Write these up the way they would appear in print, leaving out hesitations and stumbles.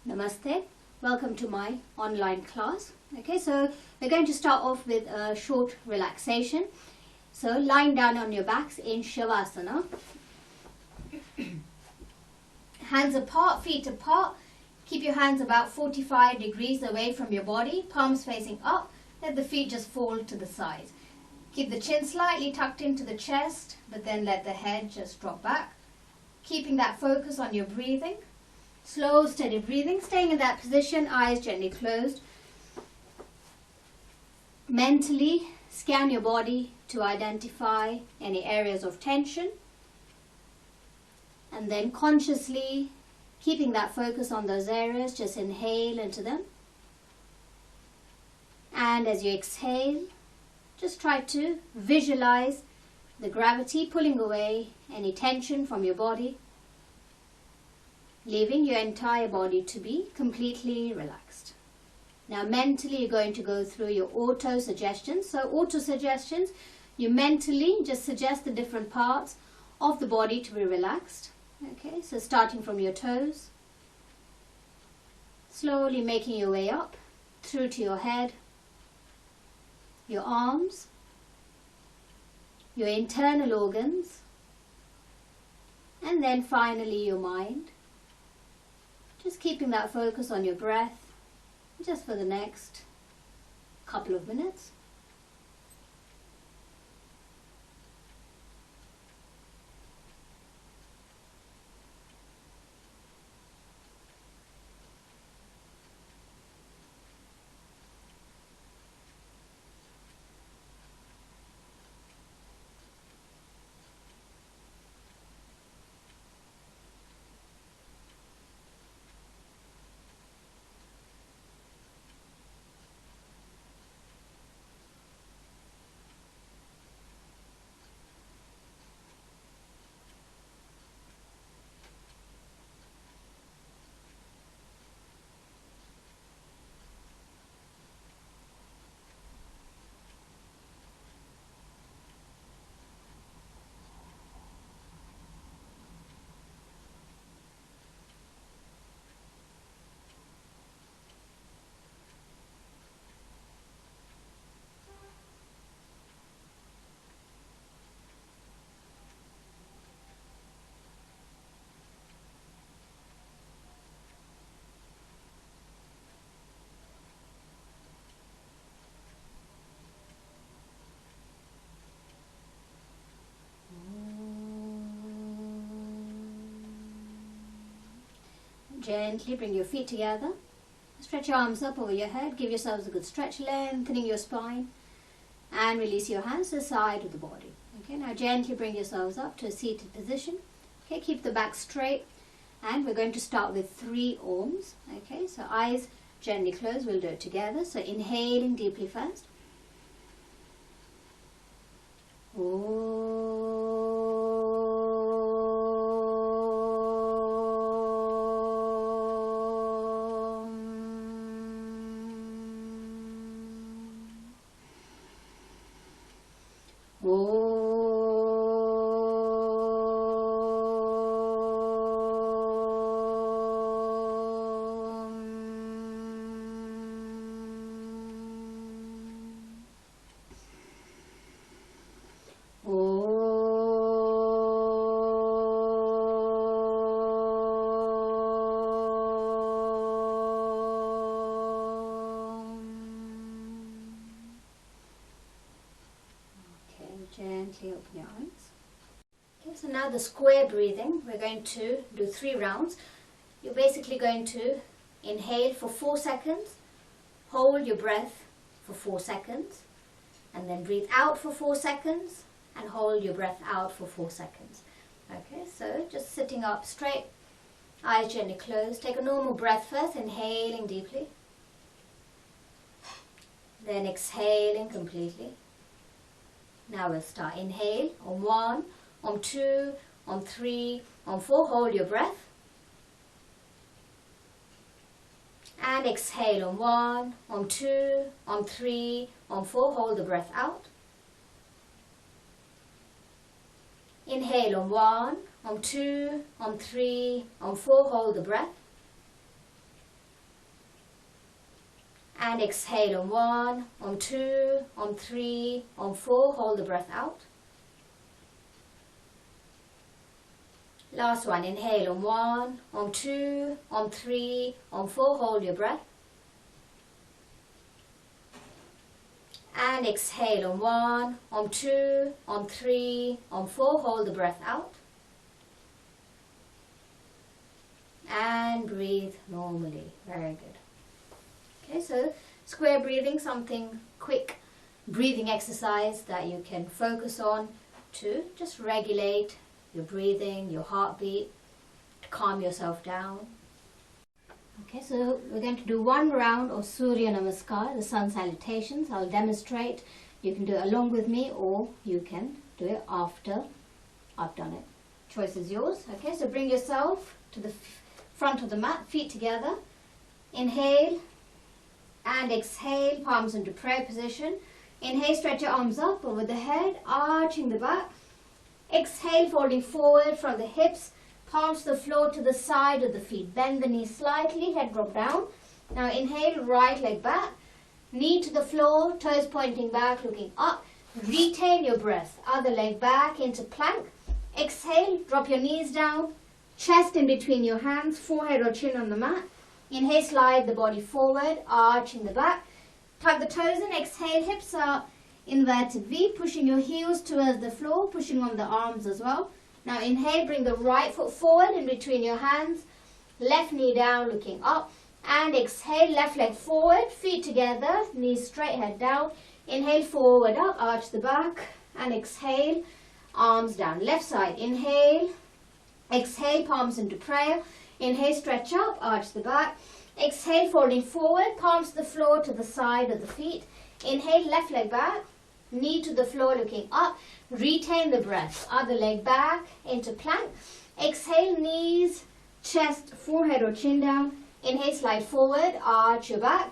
Namaste. Welcome to my online class. Okay, so we're going to start off with a short relaxation. So lying down on your backs in Shavasana. Hands apart, feet apart. Keep your hands about 45 degrees away from your body, palms facing up. Let the feet just fall to the sides. Keep the chin slightly tucked into the chest, but then let the head just drop back. Keeping that focus on your breathing. Slow, steady breathing, staying in that position, eyes gently closed. Mentally scan your body to identify any areas of tension. And then consciously, keeping that focus on those areas, just inhale into them. And as you exhale, just try to visualize the gravity pulling away any tension from your body, leaving your entire body to be completely relaxed. Now mentally you're going to go through your auto-suggestions. So auto-suggestions, you mentally just suggest the different parts of the body to be relaxed. Okay, so starting from your toes, slowly making your way up through to your head, your arms, your internal organs, and then finally your mind. Just keeping that focus on your breath just for the next couple of minutes. Gently bring your feet together. Stretch your arms up over your head. Give yourselves a good stretch, lengthening your spine. And release your hands to the side of the body. Okay, now gently bring yourselves up to a seated position. Okay, keep the back straight. And we're going to start with 3 Oms. Okay, so eyes gently closed. We'll do it together. So inhaling deeply first. Gently open your eyes. Okay, so now the square breathing, we're going to do 3 rounds. You're basically going to inhale for 4 seconds, hold your breath for 4 seconds, and then breathe out for 4 seconds, and hold your breath out for 4 seconds. Okay, so just sitting up straight, eyes gently closed. Take a normal breath first, inhaling deeply, then exhaling completely. Now we'll start. Inhale on 1, on 2, on 3, on 4. Hold your breath. And exhale on 1, on 2, on 3, on 4. Hold the breath out. Inhale on 1, on 2, on 3, on 4. Hold the breath. And exhale on 1, on 2, on 3, on 4. Hold the breath out. Last one. Inhale on 1, on 2, on 3, on 4. Hold your breath. And exhale on 1, on 2, on 3, on 4. Hold the breath out. And breathe normally. Very good. Okay, so square breathing, something quick breathing exercise that you can focus on to just regulate your breathing, your heartbeat, to calm yourself down. Okay, so we're going to do one round of Surya Namaskars, the sun salutations. I'll demonstrate. You can do it along with me or you can do it after I've done it. Choice is yours. Okay, so bring yourself to the front of the mat, feet together. Inhale and exhale, palms into prayer position. Inhale, stretch your arms up over the head, arching the back. Exhale, folding forward from the hips, palms to the floor to the side of the feet. Bend the knees slightly, head drop down. Now inhale, right leg back, knee to the floor, toes pointing back, looking up. Retain your breath. Other leg back into plank. Exhale, drop your knees down, chest in between your hands, forehead or chin on the mat. Inhale, slide the body forward, arching the back. Tuck the toes in, exhale, hips up, inverted V, pushing your heels towards the floor, pushing on the arms as well. Now inhale, bring the right foot forward in between your hands, left knee down, looking up. And exhale, left leg forward, feet together, knees straight, head down. Inhale, forward up, arch the back. And exhale, arms down. Left side, inhale, exhale, palms into prayer. Inhale, stretch up, arch the back. Exhale, folding forward, palms to the floor to the side of the feet. Inhale, left leg back, knee to the floor, looking up. Retain the breath. Other leg back into plank. Exhale, knees, chest, forehead or chin down. Inhale, slide forward, arch your back.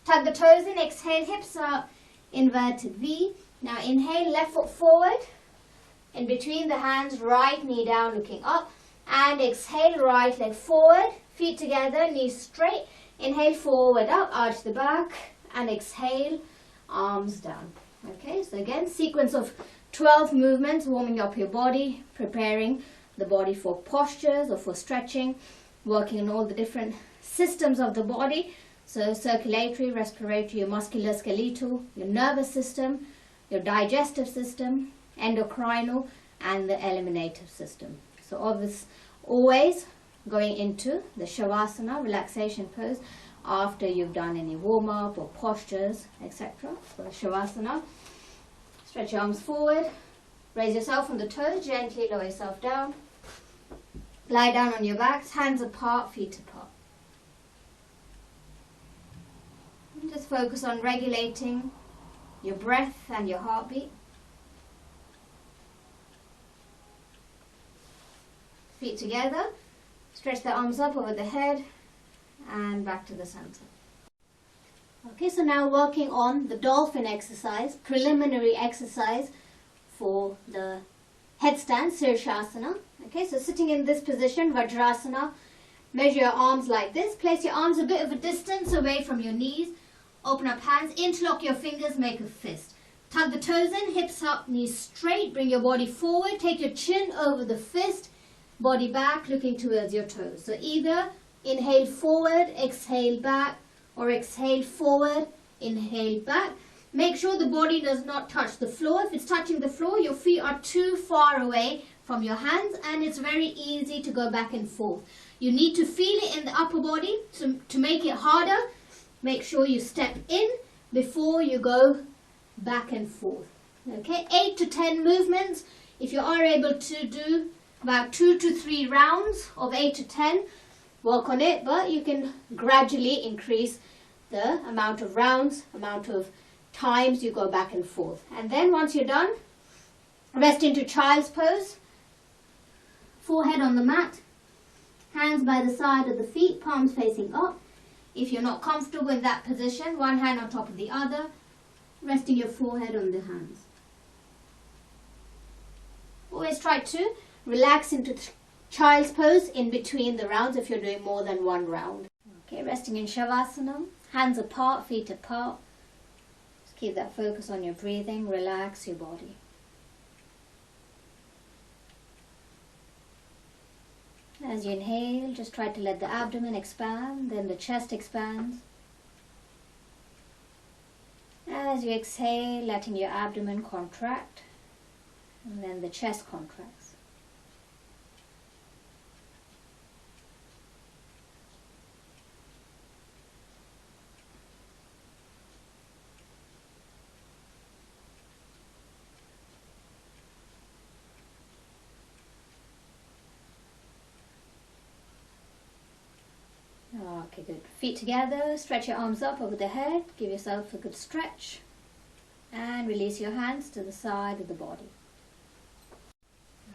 Tuck the toes in, exhale, hips up, inverted V. Now inhale, left foot forward, in between the hands, right knee down, looking up. And exhale, right leg forward, feet together, knees straight. Inhale, forward up, arch the back. And exhale, arms down. Okay, so again, sequence of 12 movements, warming up your body, preparing the body for postures or for stretching, working on all the different systems of the body. So circulatory, respiratory, your musculoskeletal, your nervous system, your digestive system, endocrinal, and the eliminative system. So always going into the Shavasana, relaxation pose, after you've done any warm-up or postures, etc. So Shavasana, stretch your arms forward, raise yourself from the toes, gently lower yourself down. Lie down on your backs, hands apart, feet apart. And just focus on regulating your breath and your heartbeat. Feet together, stretch the arms up over the head and back to the center. Okay, so now working on the dolphin exercise, preliminary exercise for the headstand, Sirsasana. Okay, so sitting in this position, Vajrasana, measure your arms like this. Place your arms a bit of a distance away from your knees. Open up hands, interlock your fingers, make a fist. Tuck the toes in, hips up, knees straight. Bring your body forward, take your chin over the fist. Body back, looking towards your toes. So either inhale forward, exhale back, or exhale forward, inhale back. Make sure the body does not touch the floor. If it's touching the floor, your feet are too far away from your hands and it's very easy to go back and forth. You need to feel it in the upper body. So to make it harder, make sure you step in before you go back and forth. Okay, 8 to 10 movements. If you are able to do about 2 to 3 rounds of 8 to 10, work on it, but you can gradually increase the amount of rounds, amount of times you go back and forth. And then once you're done, rest into child's pose, forehead on the mat, hands by the side of the feet, palms facing up. If you're not comfortable in that position, one hand on top of the other, resting your forehead on the hands. Always try to relax into child's pose in between the rounds if you're doing more than one round. Okay, resting in Shavasana, hands apart, feet apart. Just keep that focus on your breathing, relax your body. As you inhale, just try to let the abdomen expand, then the chest expands. As you exhale, letting your abdomen contract, and then the chest contracts. Okay, good. Feet together, stretch your arms up over the head, give yourself a good stretch, and release your hands to the side of the body.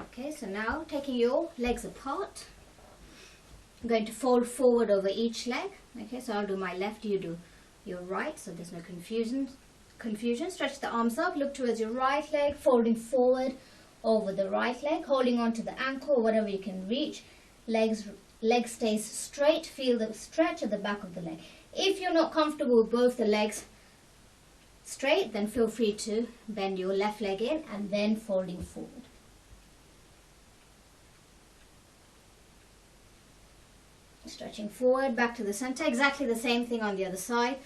Okay, so now taking your legs apart, I'm going to fold forward over each leg. Okay, so I'll do my left, you do your right, so there's no confusion. Stretch the arms up, look towards your right leg, folding forward over the right leg, holding on to the ankle, whatever you can reach. Leg stays straight, feel the stretch at the back of the leg. If you're not comfortable with both the legs straight, then feel free to bend your left leg in and then folding forward. Stretching forward, back to the center. Exactly the same thing on the other side.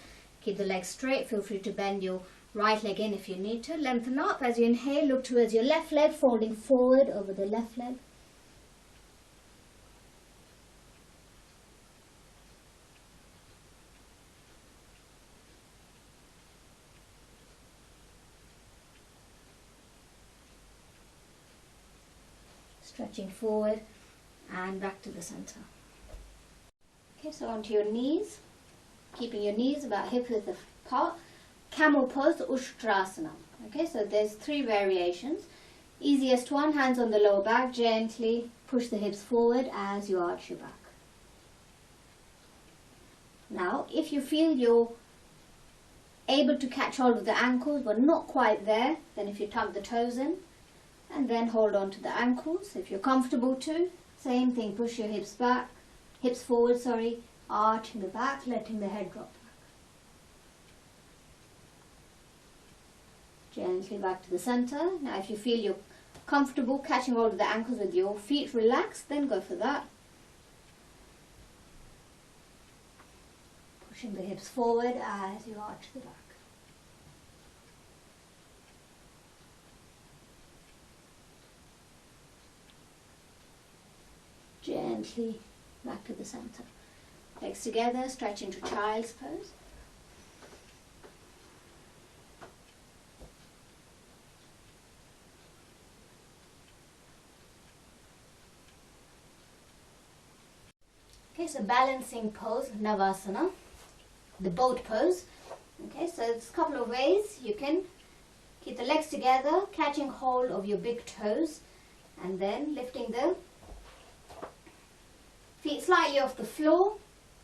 Keep the legs straight. Feel free to bend your right leg in if you need to. Lengthen up. As you inhale, look towards your left leg, folding forward over the left leg. Stretching forward and back to the center. Okay, so onto your knees, keeping your knees about hip width apart. Camel pose, Ushtrasana. Okay, so there's 3 variations. Easiest one, hands on the lower back, gently push the hips forward as you arch your back. Now, if you feel you're able to catch hold of the ankles but not quite there, then if you tuck the toes in, and then hold on to the ankles. If you're comfortable to, same thing, push your hips back, hips forward, arch in the back, letting the head drop back. Gently back to the center. Now if you feel you're comfortable catching hold of the ankles with your feet relaxed, then go for that. Pushing the hips forward as you arch the back. Gently back to the center. Legs together, stretch into child's pose. Okay, so balancing pose, Navasana, the boat pose. Okay, so there's a couple of ways you can keep the legs together, catching hold of your big toes, and then lifting the feet slightly off the floor,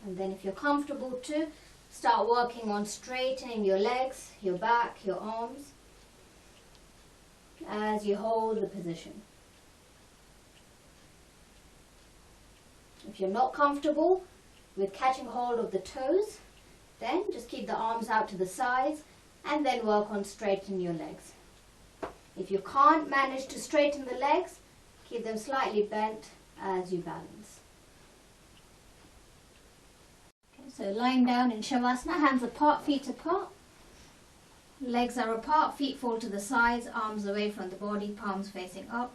and then if you're comfortable to, start working on straightening your legs, your back, your arms as you hold the position. If you're not comfortable with catching hold of the toes, then just keep the arms out to the sides and then work on straightening your legs. If you can't manage to straighten the legs, keep them slightly bent as you balance. So lying down in Shavasana, hands apart, feet apart. Legs are apart, feet fall to the sides, arms away from the body, palms facing up.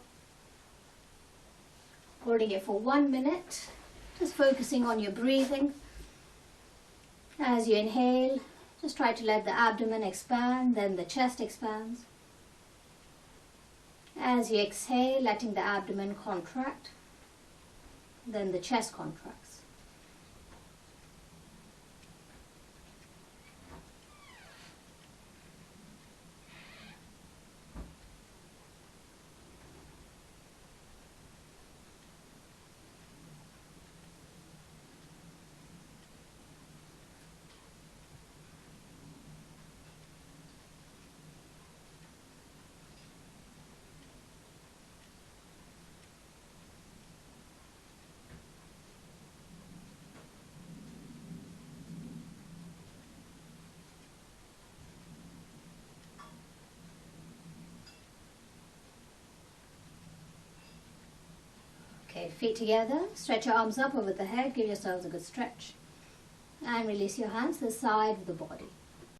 Holding it for 1 minute, just focusing on your breathing. As you inhale, just try to let the abdomen expand, then the chest expands. As you exhale, letting the abdomen contract, then the chest contracts. Okay, feet together, stretch your arms up over the head, give yourselves a good stretch. And release your hands to the side of the body.